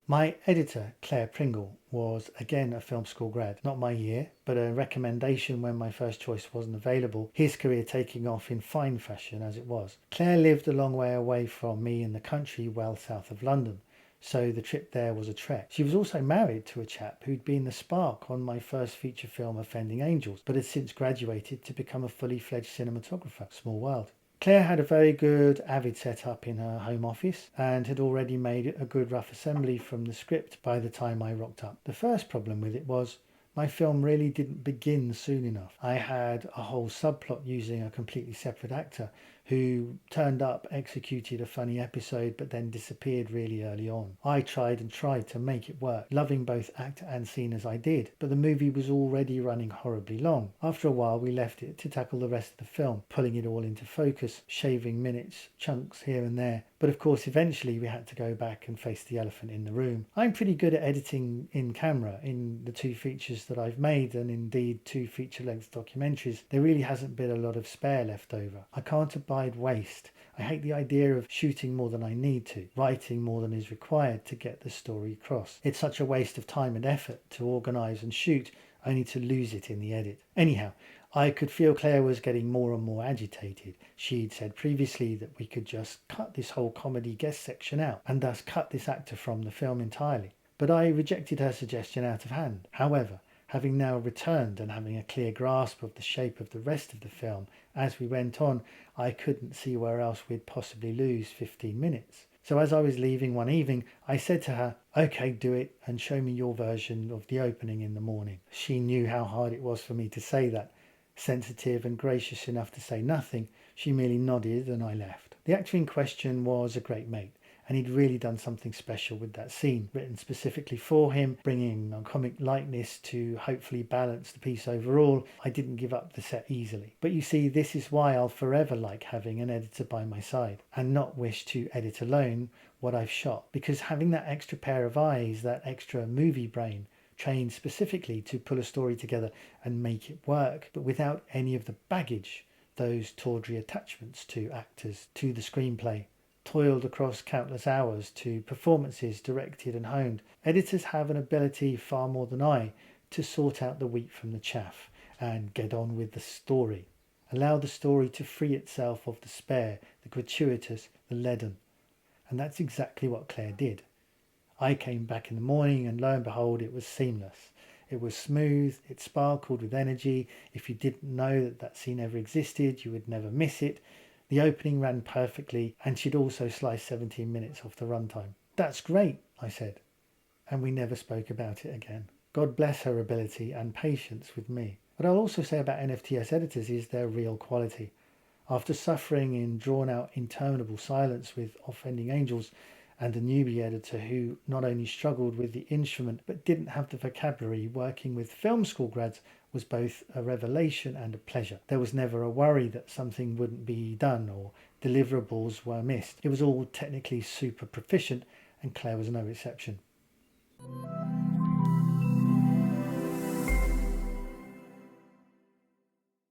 My editor, Claire Pringle, was again a film school grad, not my year, but a recommendation when my first choice wasn't available, his career taking off in fine fashion as it was. Claire lived a long way away from me in the country well south of London, so the trip there was a trek. She was also married to a chap who'd been the spark on my first feature film, Offending Angels, but had since graduated to become a fully fledged cinematographer. Small world. Claire had a very good Avid setup in her home office and had already made a good rough assembly from the script by the time I rocked up. The first problem with it was my film really didn't begin soon enough. I had a whole subplot using a completely separate actor who turned up, executed a funny episode, but then disappeared really early on. I tried to make it work, loving both actor and scene as I did, but the movie was already running horribly long. After a while, we left it to tackle the rest of the film, pulling it all into focus, shaving minutes, chunks here and there. But of course, eventually we had to go back and face the elephant in the room. I'm pretty good at editing in camera. In the 2 features that I've made, and indeed 2 feature-length documentaries, there really hasn't been a lot of spare left over. I can't abide waste. I hate the idea of shooting more than I need to, writing more than is required to get the story across. It's such a waste of time and effort to organise and shoot, only to lose it in the edit. Anyhow, I could feel Claire was getting more and more agitated. She'd said previously that we could just cut this whole comedy guest section out, and thus cut this actor from the film entirely. But I rejected her suggestion out of hand. However, having now returned and having a clear grasp of the shape of the rest of the film as we went on, I couldn't see where else we'd possibly lose 15 minutes. So as I was leaving one evening, I said to her, "Okay, do it and show me your version of the opening in the morning." She knew how hard it was for me to say that. Sensitive and gracious enough to say nothing, she merely nodded and I left. The actor in question was a great mate, and he'd really done something special with that scene, written specifically for him, bringing a comic lightness to hopefully balance the piece overall. I didn't give up the set easily. But you see, this is why I'll forever like having an editor by my side, and not wish to edit alone what I've shot, because having that extra pair of eyes, that extra movie brain, trained specifically to pull a story together and make it work, but without any of the baggage, those tawdry attachments to actors, to the screenplay, toiled across countless hours to performances directed and honed. Editors have an ability, far more than I, to sort out the wheat from the chaff and get on with the story. Allow the story to free itself of the spare, the gratuitous, the leaden. And that's exactly what Claire did. I came back in the morning and lo and behold, it was seamless. It was smooth, it sparkled with energy. If you didn't know that that scene ever existed, you would never miss it. The opening ran perfectly, and she'd also sliced 17 minutes off the runtime. "That's great," I said, and we never spoke about it again. God bless her ability and patience with me. What I'll also say about NFTS editors is their real quality. After suffering in drawn-out, interminable silence with Offending Angels, and a newbie editor who not only struggled with the instrument but didn't have the vocabulary, working with film school grads was both a revelation and a pleasure. There was never a worry that something wouldn't be done or deliverables were missed. It was all technically super proficient, and Claire was no exception.